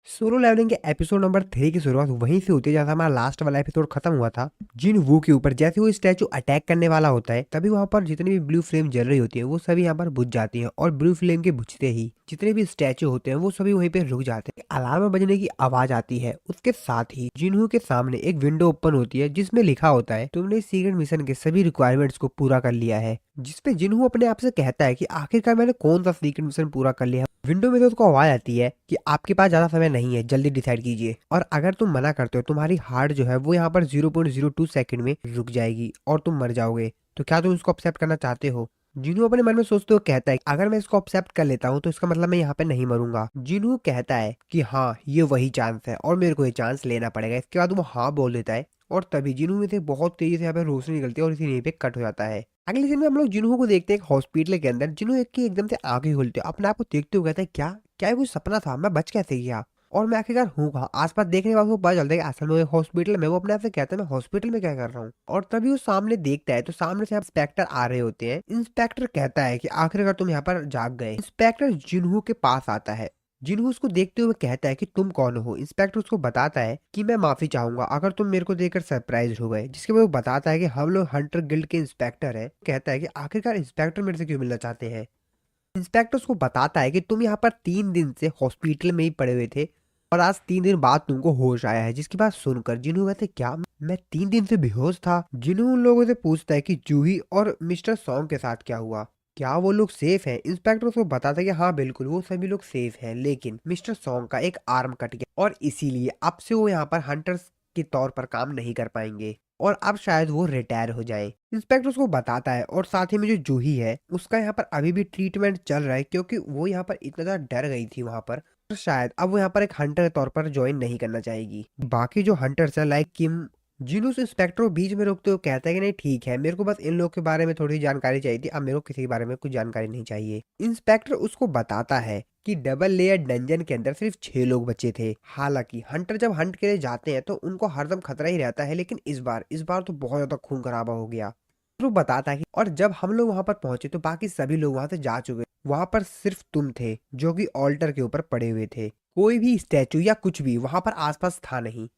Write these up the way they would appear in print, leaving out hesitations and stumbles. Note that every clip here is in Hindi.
सोलो लेवलिंग के एपिसोड नंबर 3 की शुरुआत वहीं से होती है जहाँ हमारा लास्ट वाला एपिसोड खत्म हुआ था। जिन वू के ऊपर जैसे वो स्टैचू अटैक करने वाला होता है तभी वहां पर जितनी भी ब्लू फ्लेम जल रही होती है वो सभी यहाँ पर बुझ जाती है और ब्लू फ्लेम के बुझते ही जितने भी स्टैचू होते हैं वो सभी वहीं पे रुक जाते हैं। अलार्म बजने की आवाज आती है। उसके साथ ही जिन्हू के सामने एक विंडो ओपन होती है जिसमें लिखा होता है तुमने सीक्रेट मिशन के सभी रिक्वायरमेंट्स को पूरा कर लिया है। जिसपे जिन्हू अपने आप से कहता है कि आखिरकार मैंने कौन सा सीक्रेट मिशन पूरा कर लिया। विंडो में से उसको आवाज आती है कि आपके पास ज्यादा समय नहीं है, जल्दी डिसाइड कीजिए और अगर तुम मना करते हो तुम्हारी हार्ट जो है वो यहाँ पर 0.02 सेकंड में रुक जाएगी और तुम मर जाओगे। तो क्या तुम इसको एक्सेप्ट करना चाहते हो? जिनू अपने मन में सोचते हुए कहता है अगर मैं इसको एक्सेप्ट कर लेता हूँ तो इसका मतलब मैं यहाँ पे नहीं मरूंगा। जिनू कहता है कि हाँ ये वही चांस है और मेरे को ये चांस लेना पड़ेगा। इसके बाद वो हाँ बोल देता है और तभी जिनू में से बहुत तेजी से यहाँ पे रोशनी निकलती है और इसी पे कट हो जाता है। अगले दिन में हम लोग जिन्हों को देखते हैं एक हॉस्पिटल के अंदर। जिन्हों एक की एकदम से आंखें खुलती है, अपने आप को देखते हुए कहता है क्या क्या ये कोई सपना था, मैं बच कैसे गया और मैं आखिरकार हूँ कहाँ। आसपास देखने के बाद वो पता चलता है कि असल में हॉस्पिटल में। वो अपने आप से कहता है मैं हॉस्पिटल में क्या कर रहा हूँ और तभी वो सामने देखता है तो सामने से इंस्पेक्टर आ रहे होते हैं। इंस्पेक्टर कहता है कि आखिरकार तुम यहाँ पर जाग गए। इंस्पेक्टर जिन्हों के पास आता है। जिन्हों उसको देखते हुए कहता है कि तुम कौन हो। इंस्पेक्टर उसको बताता है कि मैं माफी चाहूंगा अगर तुम मेरे को देखकर सरप्राइज हो गए। जिसके बाद वो बताता है कि हम लोग हंटर गिल्ड के इंस्पेक्टर है। कहता है कि आखिरकार इंस्पेक्टर मेरे से क्यों मिलना चाहते हैं। इंस्पेक्टर उसको बताता है कि तुम यहाँ पर 3 दिन से हॉस्पिटल में ही पड़े हुए थे और आज 3 दिन बाद तुमको होश आया है। जिसकी बात सुनकर जिन्हों कहते क्या मैं 3 दिन से बेहोश था। जिन्हों उन लोगों से पूछता है कि जूही और मिस्टर सॉन्ग के साथ क्या हुआ, क्या वो लोग सेफ हैं। इंस्पेक्टर उसको बताता है कि हाँ बिल्कुल वो सभी लोग सेफ हैं, लेकिन मिस्टर सॉन्ग का एक आर्म कट गया और इसीलिए अब से वो यहाँ पर हंटर्स के तौर पर काम नहीं कर पाएंगे और अब शायद वो रिटायर हो जाए। इंस्पेक्टर उसको बताता है और साथ ही में जो जूही है उसका यहाँ पर अभी भी ट्रीटमेंट चल रहा है क्योंकि वो यहाँ पर इतना ज्यादा डर गई थी वहां पर। और शायद अब वो यहाँ पर एक हंटर के तौर पर ज्वाइन नहीं करना चाहेगी। बाकी जो हंटर्स है लाइक किम, जिन्होंने इंस्पेक्टर को बीच में रोकते हुए कहता है कि नहीं ठीक है मेरे को बस इन लोग के बारे में थोड़ी जानकारी चाहिए थी, अब मेरे को किसी के बारे में कुछ जानकारी नहीं चाहिए। इंस्पेक्टर उसको बताता है कि डबल लेयर डंजन के अंदर सिर्फ 6 लोग बचे थे। हालांकि हंटर जब हंट के लिए जाते हैं तो उनको हरदम खतरा ही रहता है, लेकिन इस बार तो बहुत ज्यादा खून खराबा हो गया। तो बताता है कि और जब हम लोग वहां पर पहुंचे तो बाकी सभी लोग वहां से जा चुके। वहां पर सिर्फ तुम थे जो कि ऑल्टर के ऊपर पड़े हुए थे। कोई भी स्टैचू या कुछ भी वहां पर आसपास था नहीं।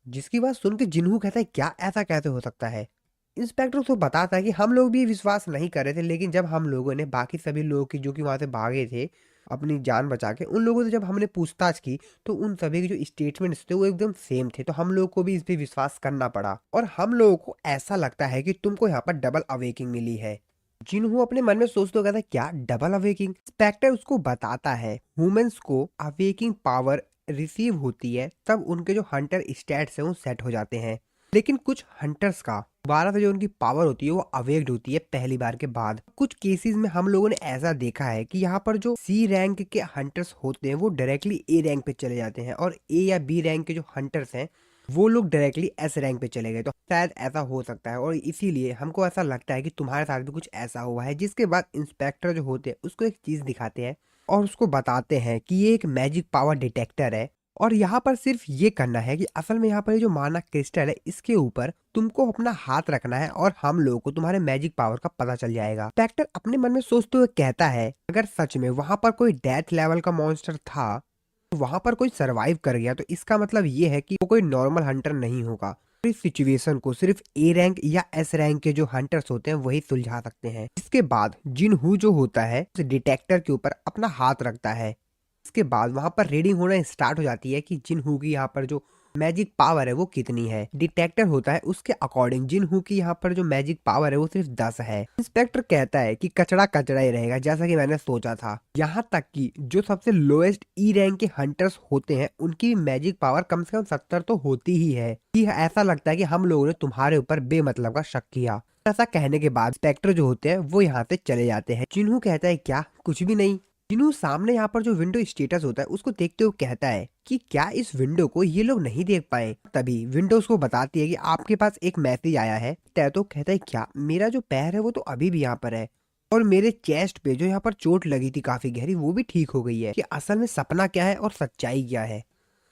जिसकी बात सुन के जिन्हू कहता है क्या ऐसा कैसे हो सकता है। इंस्पेक्टर उसको बताता है कि हम लोग भी विश्वास नहीं कर रहे थे, लेकिन जब हम लोगों ने बाकी सभी लोगों की जो कि वहां से भागे थे अपनी जान बचा के, उन लोगों से जब हमने पूछताछ की तो उन सभी के जो स्टेटमेंट्स थे वो एकदम सेम थे। तो हम लोग को भी इस पे विश्वास करना पड़ा और हम लोगों को ऐसा लगता है कि तुमको यहाँ पर डबल अवेकिंग मिली है। जिन्हों अपने मन में सोचते हो कहता है क्या डबल अवेकिंग। इंस्पेक्टर उसको बताता है ह्यूमंस को अवेकिंग पावर रिसीव होती है तब उनके जो हंटर स्टैट्स हैं वो सेट हो जाते हैं, लेकिन कुछ हंटर्स का दोबारा से जो उनकी पावर होती है वो अवेक्ड होती है पहली बार के बाद। कुछ केसेस में हम लोगों ने ऐसा देखा है कि यहाँ पर जो सी रैंक के हंटर्स होते हैं वो डायरेक्टली ए रैंक पे चले जाते हैं और ए या बी रैंक के जो हंटर्स हैं वो लोग डायरेक्टली एस रैंक पे चले गए। तो शायद ऐसा हो सकता है और इसीलिए हमको ऐसा लगता है कि तुम्हारे साथ भी कुछ ऐसा हुआ है। जिसके बाद इंस्पेक्टर जो होते हैं उसको एक चीज दिखाते हैं और उसको बताते हैं कि ये एक मैजिक पावर डिटेक्टर है और यहाँ पर सिर्फ ये करना है कि असल में यहाँ पर ये जो माना क्रिस्टल है इसके ऊपर तुमको अपना हाथ रखना है और हम लोगों को तुम्हारे मैजिक पावर का पता चल जाएगा। इंस्पेक्टर अपने मन में सोचते हुए कहता है अगर सच में वहां पर कोई डेथ लेवल का मॉन्स्टर था, वहां पर कोई सरवाइव कर गया तो इसका मतलब ये है कि वो कोई नॉर्मल हंटर नहीं होगा। इस सिचुएशन को सिर्फ ए रैंक या एस रैंक के जो हंटर्स होते हैं वही सुलझा सकते हैं। इसके बाद जिनहू जो होता है उस डिटेक्टर के ऊपर अपना हाथ रखता है। इसके बाद वहां पर रीडिंग होना स्टार्ट हो जाती है कि जिनहू की यहाँ पर जो मैजिक पावर है वो कितनी है। डिटेक्टर होता है उसके अकॉर्डिंग जिनहू की यहाँ पर जो मैजिक पावर है वो सिर्फ 10 है। इंस्पेक्टर कहता है कि कचरा कचरा ही रहेगा जैसा कि मैंने सोचा था। यहाँ तक कि जो सबसे लोएस्ट ई रैंक के हंटर्स होते हैं उनकी मैजिक पावर कम से कम 70 तो होती ही है। कि ऐसा लगता है कि हम लोगों ने तुम्हारे ऊपर बेमतलब का शक किया। ऐसा कहने के बाद इंस्पेक्टर जो होते हैं वो यहाँ से चले जाते हैं। जिन्हू कहता है क्या कुछ भी नहीं। जिन्हू सामने यहाँ पर जो विंडो स्टेटस होता है उसको देखते हुए कहता है कि क्या इस विंडो को ये लोग नहीं देख पाए। तभी विंडो उसको बताती है कि आपके पास एक मैसेज आया है। तो कहता है क्या मेरा जो पैर है वो तो अभी भी यहाँ पर है और मेरे चेस्ट पे जो यहाँ पर चोट लगी थी काफी गहरी वो भी ठीक हो गई है कि असल में सपना क्या है और सच्चाई क्या है।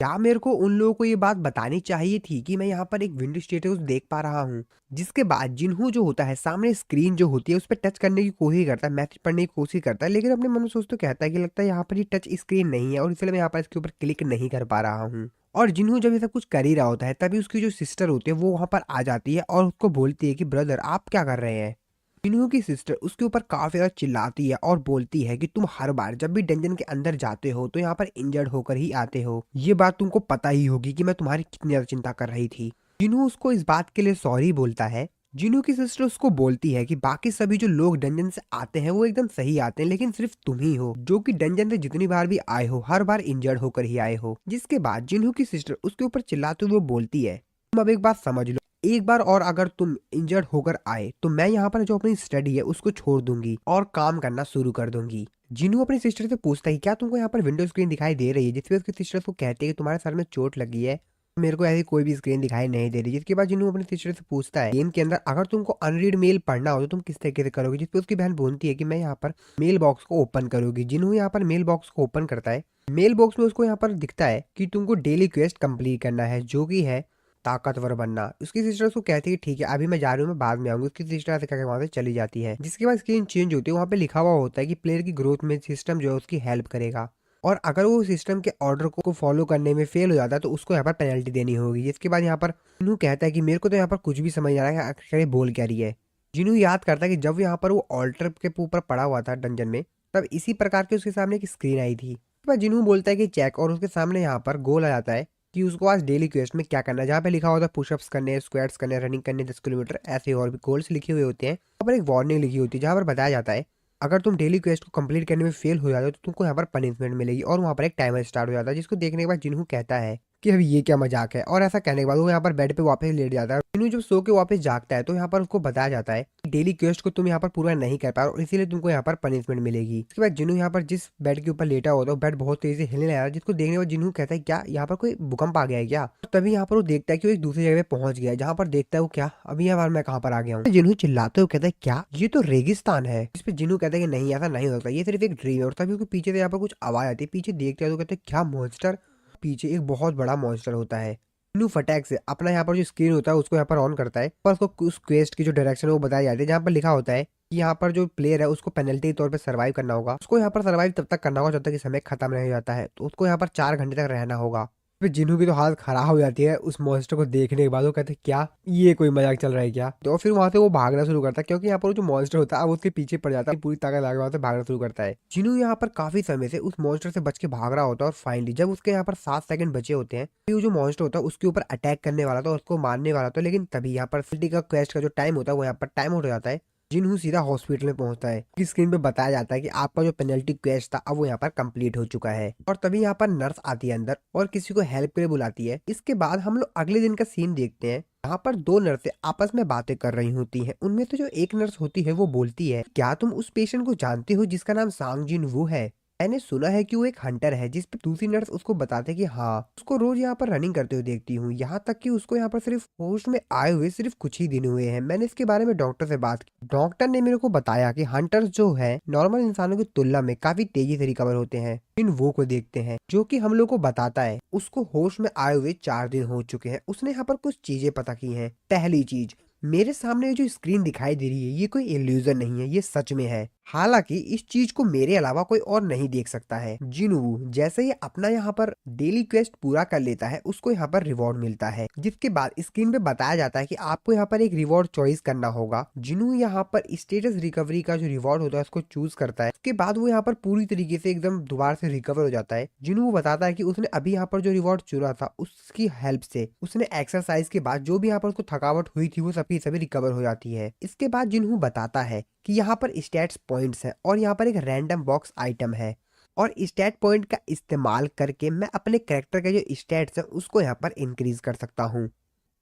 क्या मेरे को उन लोगों को ये बात बतानी चाहिए थी कि मैं यहाँ पर एक विंडो स्टेटस देख पा रहा हूँ। जिसके बाद जिन्हों जो होता है सामने स्क्रीन जो होती है उस पर टच करने की कोशिश करता है, मैसेज पढ़ने की कोशिश करता है, लेकिन अपने मन में सोच तो कहता है कि लगता है यहाँ पर ये टच स्क्रीन नहीं है और इसलिए मैं यहाँ पर इसके ऊपर क्लिक नहीं कर पा रहा हूँ। और जिन्हों जब ये सब कुछ कर ही रहा होता है तभी उसकी जो सिस्टर होती है वो वहां पर आ जाती है और उसको बोलती है कि ब्रदर आप क्या कर रहे हैं। जिन्हों की सिस्टर उसके ऊपर काफी ज्यादा चिल्लाती है और बोलती है कि तुम हर बार जब भी डंजन के अंदर जाते हो तो यहाँ पर इंजर्ड होकर ही आते हो, ये बात तुमको पता ही होगी कि मैं तुम्हारी कितनी ज्यादा चिंता कर रही थी। जिन्हों उसको इस बात के लिए सॉरी बोलता है। जिन्हों की सिस्टर उसको बोलती है कि बाकी सभी जो लोग डंजन से आते हैं वो एकदम सही आते हैं, लेकिन सिर्फ तुम ही हो जो कि डंजन से जितनी बार भी आए हो हर बार इंजर्ड होकर ही आए हो। जिसके बाद जिन्हों की सिस्टर उसके ऊपर चिल्लाते हुए बोलती है तुम अब एक बात समझ लो, एक बार और अगर तुम इंजर्ड होकर आए तो मैं यहाँ पर जो अपनी स्टडी है उसको छोड़ दूंगी और काम करना शुरू कर दूंगी। जिन्हों अपनी सिस्टर से पूछता है क्या तुमको यहाँ पर विंडो स्क्रीन दिखाई दे रही है, जिसपे उसकी सिस्टर को कहती है कि तुम्हारे सर में चोट लगी है, मेरे को ऐसी कोई भी स्क्रीन दिखाई नहीं दे रही। जिसके बाद जिन्हों अपनी सिस्टर से पूछता है गेम के अंदर अगर तुमको अनरीड मेल पढ़ना हो तो तुम किस तरीके से करोगे, जिसपे उसकी बहन बोलती है कि मैं यहाँ पर मेल बॉक्स को ओपन करूंगी। जिन्हों यहाँ पर मेल बॉक्स को ओपन करता है, मेल बॉक्स में उसको यहाँ पर दिखता है कि तुमको डेली क्वेस्ट कंप्लीट करना है जो कि है ताकतवर बनना। उसकी सिस्टर उसको कहती है ठीक है अभी मैं जा रही हूँ, मैं बाद में आऊंगी। उसकी सिस्टर ऐसे कहकर वहां से चली जाती है। जिसके बाद स्क्रीन चेंज होती है, वहां पे लिखा हुआ होता है कि प्लेयर की ग्रोथ में सिस्टम जो है उसकी हेल्प करेगा और अगर वो सिस्टम के ऑर्डर को फॉलो करने में फेल हो जाता है तो उसको यहाँ पर पेनल्टी देनी होगी। जिसके बाद यहाँ पर जिनू कहता है कि मेरे को तो यहाँ पर कुछ भी समझ नहीं आ रहा है आखिर ये बोल क्या रही है। जिनू याद करता है कि जब यहाँ पर वो ऑल्टर के ऊपर पड़ा हुआ था डंजन में तब इसी प्रकार की उसके सामने एक स्क्रीन आई थी। उसके बाद जिनू बोलता है कि चेक और उसके सामने यहाँ पर गोल आ जाता है कि उसको आज डेली क्वेस्ट में क्या करना है, जहाँ पे लिखा होता है पुशअप्स करने, स्क्वाट्स करने, रनिंग करने 10 किलोमीटर, ऐसे और भी गोल्स लिखे हुए होते हैं। वहाँ पर एक वार्निंग लिखी होती है जहाँ पर बताया जाता है अगर तुम डेली क्वेस्ट को कंप्लीट करने में फेल हो जाते हो तो तुमको यहाँ पर पनिशमेंट मिलेगी और वहाँ पर एक टाइमर स्टार्ट हो जाता है। जिसको देखने के बाद जिन्हों कहता है कि अभी ये क्या मजाक है, और ऐसा कहने के बाद वो यहाँ पर बेड पे वापस लेट जाता है। जिन्हों जब सो के वापस जागता है तो यहाँ पर उसको बताया जाता है कि डेली क्वेस्ट को तुम यहाँ पर पूरा नहीं कर पाए और इसीलिए तुमको यहाँ पर पनिशमेंट मिलेगी। इसके बाद जिन्हों यहाँ पर जिस बेड के ऊपर लेटा होता है बेड बहुत तेजी से हिलने लगा, जिसको देखने के बाद जिन्हों कहता है क्या यहाँ पर कोई भूकंप आ गया है क्या। तभी यहाँ पर वो देखता है कि वो एक दूसरी जगह पे पहुंच गया है, जहाँ पर देखता है वो क्या अभी यहाँ बार मैं कहाँ पर आ गया हूँ। जिन्हों चिल्लाते हुए कहता है क्या ये तो रेगिस्तान है। इस पे जिन्हों कहता है कि नहीं ऐसा नहीं होता, ये सिर्फ एक ड्रीम है। और तभी उसके पीछे से यहाँ पर कुछ आवाज आती है, पीछे देखते हैं तो कहते हैं क्या मॉन्स्टर, पीछे एक बहुत बड़ा मॉन्स्टर होता है। नू फटाक से अपना यहाँ पर जो स्क्रीन होता है उसको यहाँ पर ऑन करता है और उसको उस क्वेस्ट की जो डायरेक्शन है वो बताई जाती है, जहाँ पर लिखा होता है कि यहाँ पर जो प्लेयर है उसको पेनल्टी के तौर पे सर्वाइव करना होगा। उसको यहाँ पर सर्वाइव तब तक करना होगा जब तक कि समय खत्म नहीं हो जाता है, तो उसको यहाँ पर 4 घंटे तक रहना होगा। फिर जिन्हों की तो हालत खराब हो जाती है उस मॉन्स्टर को देखने के बाद, वो कहते हैं क्या ये कोई मजाक चल रहा है क्या। तो फिर वहां से वो भागना शुरू करता है क्योंकि यहाँ पर जो मॉन्स्टर होता है अब उसके पीछे पड़ जाता है, पूरी ताकत लगा वहां से भागना शुरू करता है। जिन्हों यहाँ पर काफी समय से उस मॉन्स्टर से बच के भाग रहा होता है और फाइनली जब उसके यहाँ पर 7 सेकंड बचे होते हैं वो जो मॉन्स्टर होता है उसके ऊपर अटैक करने वाला था, उसको मारने वाला था, लेकिन तभी यहाँ पर का क्वेस्ट का जो टाइम होता है वो यहाँ पर टाइम आउट हो जाता है। जिन्हों सीधा हॉस्पिटल में पहुंचता है कि स्क्रीन पे बताया जाता है कि आपका जो पेनल्टी क्वेस्ट था अब वो यहाँ पर कंप्लीट हो चुका है। और तभी यहाँ पर नर्स आती है अंदर और किसी को हेल्प के लिए बुलाती है। इसके बाद हम लोग अगले दिन का सीन देखते हैं। यहाँ पर 2 नर्सें आपस में बातें कर रही होती हैं। उनमें तो जो एक नर्स होती है वो बोलती है क्या तुम उस पेशेंट को जानते हो जिसका नाम सांग जिन वू है, मैंने सुना है कि वो एक हंटर है। जिस पे दूसरी नर्स उसको बताते कि हाँ उसको रोज यहाँ पर रनिंग करते हुए देखती हूँ, यहाँ तक कि उसको यहाँ पर सिर्फ होश में आए हुए सिर्फ कुछ ही दिन हुए हैं। मैंने इसके बारे में डॉक्टर से बात की, डॉक्टर ने मेरे को बताया कि हंटर्स जो है नॉर्मल इंसानों की तुलना में काफी तेजी से रिकवर होते हैं। इन वो को देखते हैं जो कि हम लोग को बताता है उसको होश में आए हुए 4 दिन हो चुके हैं। उसने यहाँ पर कुछ चीजें पता की हैं। पहली चीज, मेरे सामने जो स्क्रीन दिखाई दे रही है ये कोई इल्यूजन नहीं है, ये सच में है। हालांकि इस चीज को मेरे अलावा कोई और नहीं देख सकता है। जिनवू जैसे ही अपना यहाँ पर डेली क्वेस्ट पूरा कर लेता है उसको यहाँ पर रिवॉर्ड मिलता है, जिसके बाद स्क्रीन पे बताया जाता है कि आपको यहाँ पर एक रिवॉर्ड चॉइस करना होगा। जिनू यहाँ पर स्टेटस रिकवरी का जो रिवॉर्ड होता है उसको चूज करता है। उसके बाद वो यहाँ पर पूरी तरीके से एकदम दोबारा से रिकवर हो जाता है। जिनू बताता है कि उसने अभी यहाँ पर जो रिवॉर्ड चुना था उसकी हेल्प से उसने एक्सरसाइज के बाद जो भी यहाँ पर उसको थकावट हुई थी वो सभी रिकवर हो जाती है। इसके बाद जिन्हू बताता है कि यहाँ पर स्टैट्स पॉइंट्स है और यहाँ पर एक रैंडम बॉक्स आइटम है और स्टैट पॉइंट का इस्तेमाल करके मैं अपने कैरेक्टर के जो स्टैट्स है उसको यहाँ पर इंक्रीज कर सकता हूँ।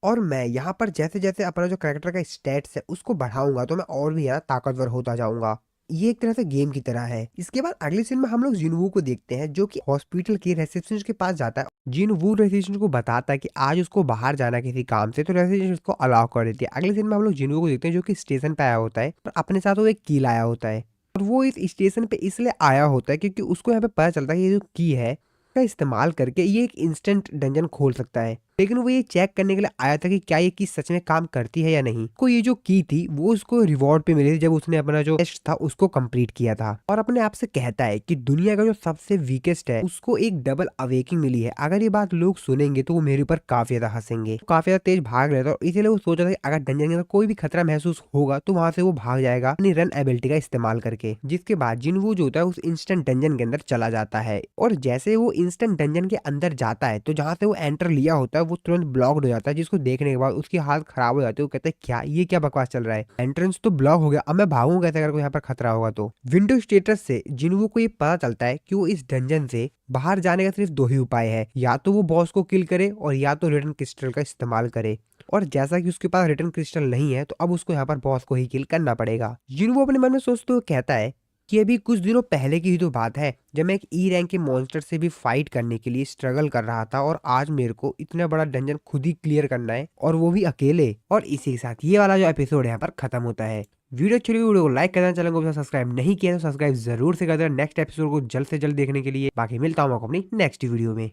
और मैं यहाँ पर जैसे जैसे अपना जो कैरेक्टर का स्टैट्स है उसको बढ़ाऊंगा तो मैं और भी ज्यादा ताकतवर होता जाऊंगा। ये एक तरह से गेम की तरह है। इसके बाद अगले सीन में हम लोग जिनवू को देखते हैं जो कि हॉस्पिटल के रिसेप्शनिस्ट के पास जाता है। जिनवू रिसेप्शनिस्ट को बताता है कि आज उसको बाहर जाना किसी काम से, तो रिसेप्शनिस्ट उसको अलाउ कर देती है। अगले सीन में हम लोग जिनवू को देखते हैं जो कि स्टेशन पे आया होता है और अपने साथ वो एक की लाया होता है। और वो इस स्टेशन पे इसलिए आया होता है क्योंकि उसको यहाँ पे पता चलता है कि ये जो की है का इस्तेमाल करके ये एक इंस्टेंट डंजन खोल सकता है। लेकिन वो ये चेक करने के लिए आया था कि क्या ये की सच में काम करती है या नहीं। को ये जो की थी वो उसको रिवॉर्ड पे मिली थी जब उसने अपना जो टेस्ट था उसको कंप्लीट किया था, और अपने आप से कहता है कि दुनिया का जो सबसे वीकेस्ट है उसको एक डबल अवेकिंग मिली है। अगर ये बात लोग सुनेंगे तो वो मेरे ऊपर काफी ज्यादा हंसेंगे। काफी ज्यादा तेज भाग रहा था और इसीलिए वो सोचा था कि अगर डंजन के अंदर कोई भी खतरा महसूस होगा तो वहां से वो भाग जाएगा अपनी रन एबिलिटी का इस्तेमाल करके। जिसके बाद जिनवू जो होता है उस इंस्टेंट डंजन के अंदर चला जाता है, और जैसे वो इंस्टेंट डंजन के अंदर जाता है तो जहां से वो एंटर लिया होता है वो तुरंत ब्लॉक्ड हो जाता है, जिसको देखने के बाद उसकी हालत खराब हो जाती है। वो कहते हैं क्या ये क्या बकवास चल रहा है, एंट्रेंस तो ब्लॉक हो गया, अब मैं भागूं कैसे अगर कोई यहाँ पर खतरा होगा तो। विंडो स्टेटस से जिनवू को ये पता चलता है कि वो इस डंजन से बाहर जाने का सिर्फ दो ही उपाय है, या तो वो बॉस को किल करे और या तो रिटर्न क्रिस्टल का इस्तेमाल करे। और जैसा कि उसके पास रिटर्न क्रिस्टल नहीं है तो अब उसको यहाँ पर बॉस को ही किल करना पड़ेगा। जिनवू अपने मन में सोचते हुए कहता है कि अभी कुछ दिनों पहले की ही तो बात है जब मैं एक ई रैंक के मॉन्स्टर से भी फाइट करने के लिए स्ट्रगल कर रहा था, और आज मेरे को इतना बड़ा डंजन खुद ही क्लियर करना है और वो भी अकेले। और इसी के साथ ये वाला जो एपिसोड यहाँ पर खत्म होता है। वीडियो अच्छी लगी वीडियो को लाइक करना, चैनल को सब्सक्राइब नहीं किया तो सब्सक्राइब जरूर से कर देना नेक्स्ट एपिसोड को जल्द से जल्द देखने के लिए। बाकी मिलता हूँ आपको अपनी नेक्स्ट वीडियो में।